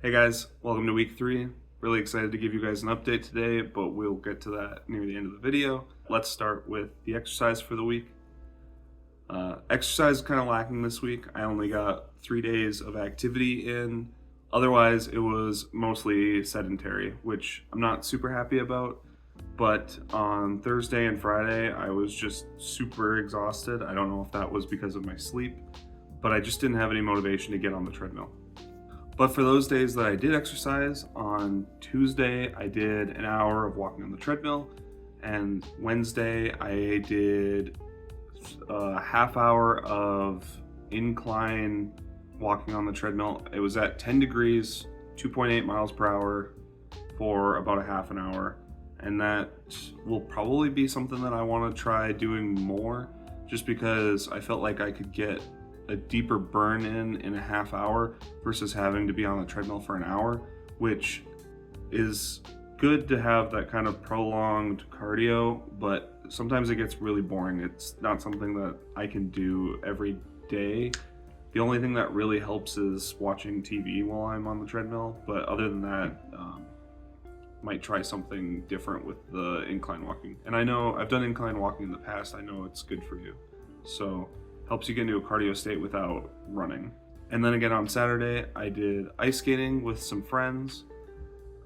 Hey guys, welcome to week 3. Really excited to give you guys an update today, but we'll get to that near the end of the video. Let's start with the exercise for the week. Exercise is kind of lacking this week. I only got 3 days of activity in. Otherwise, it was mostly sedentary, which I'm not super happy about. But on Thursday and Friday, I was just super exhausted. I don't know if that was because of my sleep, but I just didn't have any motivation to get on the treadmill. But for those days that I did exercise, on Tuesday I did an hour of walking on the treadmill, and Wednesday I did a half hour of incline walking on the treadmill. It was at 10 degrees, 2.8 miles per hour for about a half an hour. And that will probably be something that I want to try doing more, just because I felt like I could get a deeper burn in a half hour versus having to be on the treadmill for an hour, which is good to have that kind of prolonged cardio, but sometimes it gets really boring. It's not something that I can do every day. The only thing that really helps is watching TV while I'm on the treadmill, but other than that, might try something different with the incline walking. And I know I've done incline walking in the past. I know it's good for you. So helps you get into a cardio state without running. And then again on Saturday, I did ice skating with some friends.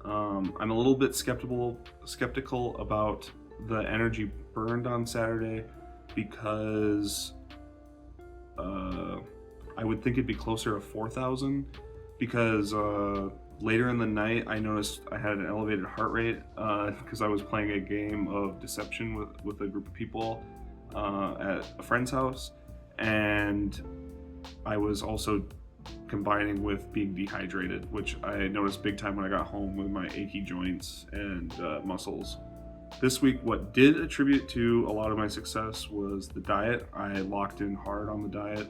I'm a little bit skeptical about the energy burned on Saturday because I would think it'd be closer to 4,000 because later in the night I noticed I had an elevated heart rate because I was playing a game of deception with a group of people at a friend's house. And I was also combining with being dehydrated, which I noticed big time when I got home with my achy joints and muscles. This week, what did attribute to a lot of my success was the diet. I locked in hard on the diet.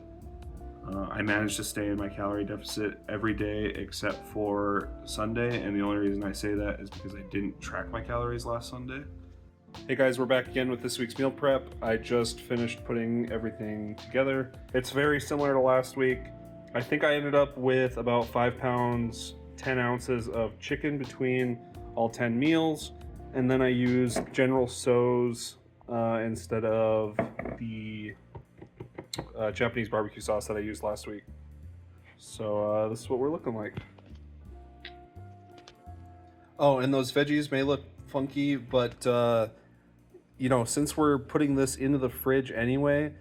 I managed to stay in my calorie deficit every day except for Sunday, and the only reason I say that is because I didn't track my calories last Sunday. Hey guys, we're back again with this week's meal prep. I just finished putting everything together. It's very similar to last week. I think I ended up with about 5 pounds, 10 ounces of chicken between all 10 meals. And then I used General Tso's instead of the Japanese barbecue sauce that I used last week. So this is what we're looking like. Oh, and those veggies may look funky, but since we're putting this into the fridge anyway,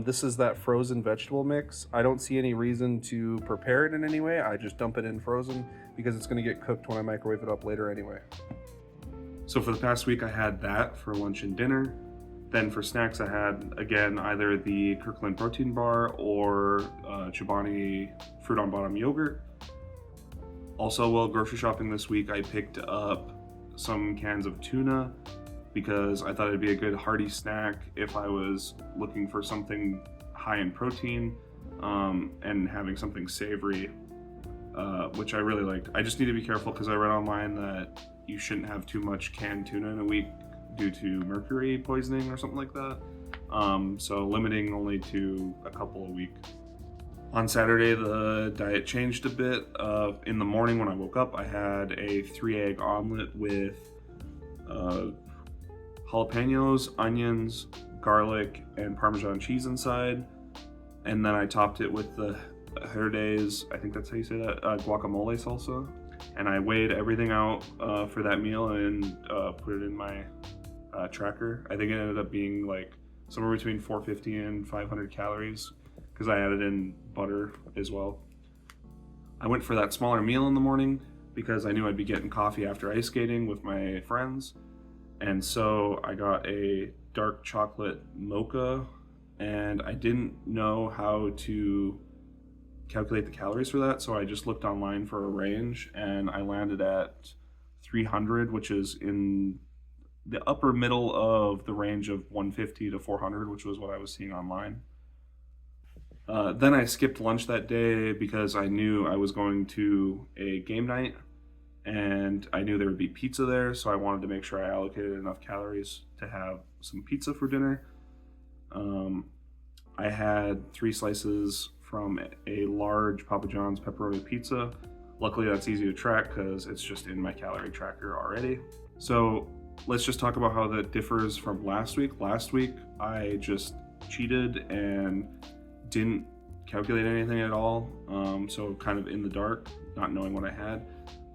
this is that frozen vegetable mix. I don't see any reason to prepare it in any way. I just dump it in frozen because it's going to get cooked when I microwave it up later anyway. So for the past week, I had that for lunch and dinner. Then for snacks, I had, again, either the Kirkland protein bar or Chobani fruit on bottom yogurt. Also, while grocery shopping this week, I picked up some cans of tuna because I thought it'd be a good hearty snack if I was looking for something high in protein and having something savory, which I really liked. I just need to be careful because I read online that you shouldn't have too much canned tuna in a week due to mercury poisoning or something like that. So limiting only to a couple a week. On Saturday, the diet changed a bit. In the morning when I woke up, I had a 3-egg omelet with jalapenos, onions, garlic, and Parmesan cheese inside. And then I topped it with the Herdes, I think that's how you say that, guacamole salsa. And I weighed everything out for that meal and put it in my tracker. I think it ended up being like somewhere between 450 and 500 calories because I added in butter as well. I went for that smaller meal in the morning because I knew I'd be getting coffee after ice skating with my friends. And so I got a dark chocolate mocha, and I didn't know how to calculate the calories for that, so I just looked online for a range, and I landed at 300, which is in the upper middle of the range of 150 to 400, which was what I was seeing online. Then I skipped lunch that day because I knew I was going to a game night and I knew there would be pizza there, so I wanted to make sure I allocated enough calories to have some pizza for dinner. I had 3 slices from a large Papa John's pepperoni pizza Luckily that's easy to track because it's just in my calorie tracker already. So let's just talk about how that differs from last week. Last week I just cheated and didn't calculate anything at all, so kind of in the dark, not knowing what I had.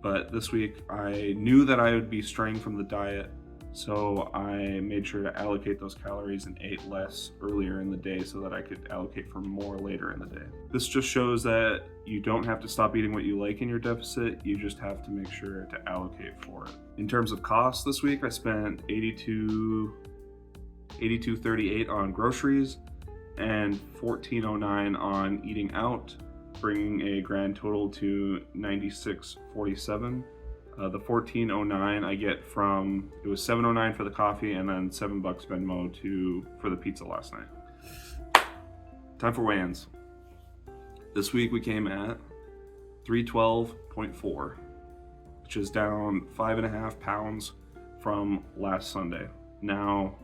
But this week I knew that I would be straying from the diet, so I made sure to allocate those calories and ate less earlier in the day so that I could allocate for more later in the day. This just shows that you don't have to stop eating what you like in your deficit, you just have to make sure to allocate for it. In terms of costs this week, I spent $82.38 on groceries and $14.09 on eating out, bringing a grand total to $96.47. The $14.09 I get from, it was $7.09 for the coffee and then $7 Venmo for the pizza last night. Time for weigh-ins. This week we came at 312.4, which is down 5.5 pounds from last Sunday. Now,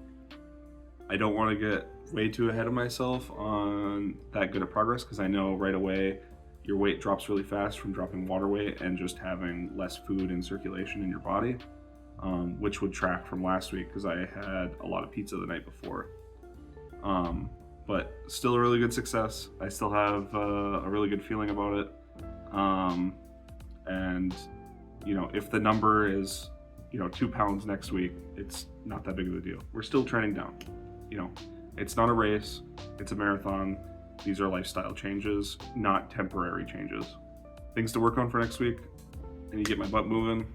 I don't want to get way too ahead of myself on that good of progress because I know right away your weight drops really fast from dropping water weight and just having less food in circulation in your body, which would track from last week because I had a lot of pizza the night before. But still a really good success. I still have a really good feeling about it. And you know, if the number is 2 pounds next week, it's not that big of a deal. We're still trending down. It's not a race, it's a marathon. These are lifestyle changes, not temporary changes. Things to work on for next week. I need to get my butt moving.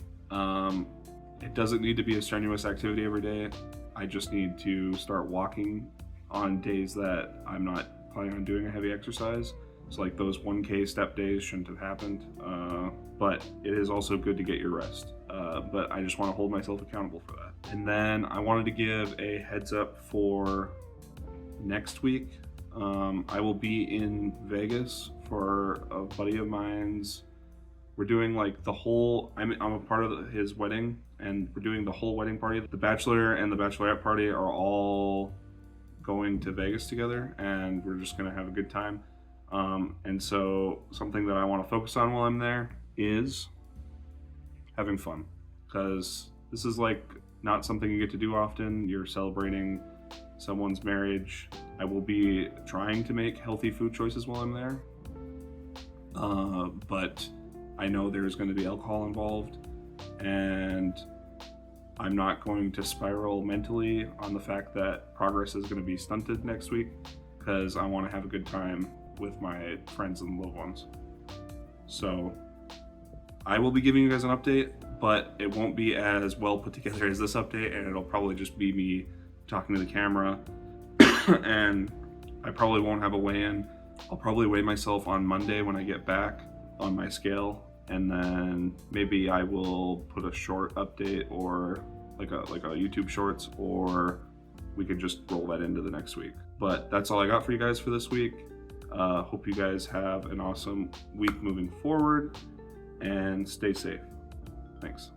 It doesn't need to be a strenuous activity every day. I just need to start walking on days that I'm not planning on doing a heavy exercise. So like those 1K step days shouldn't have happened. But it is also good to get your rest. But I just want to hold myself accountable for that. And then I wanted to give a heads up for next week. I will be in Vegas for a buddy of mine's. We're doing like the whole, I'm a part of his wedding, and we're doing the whole wedding party. The bachelor and the bachelorette party are all going to Vegas together, and we're just gonna have a good time. And so something that I want to focus on while I'm there is having fun, because this is like not something you get to do often. You're celebrating someone's marriage. I will be trying to make healthy food choices while I'm there, but I know there's going to be alcohol involved, and I'm not going to spiral mentally on the fact that progress is going to be stunted next week, because I want to have a good time with my friends and loved ones. So I will be giving you guys an update, but it won't be as well put together as this update, and it'll probably just be me talking to the camera. And I probably won't have a weigh-in. I'll probably weigh myself on Monday when I get back on my scale, and then maybe I will put a short update or like a YouTube shorts, or we could just roll that into the next week. But that's all I got for you guys for this week. Hope you guys have an awesome week moving forward, and stay safe. Thanks.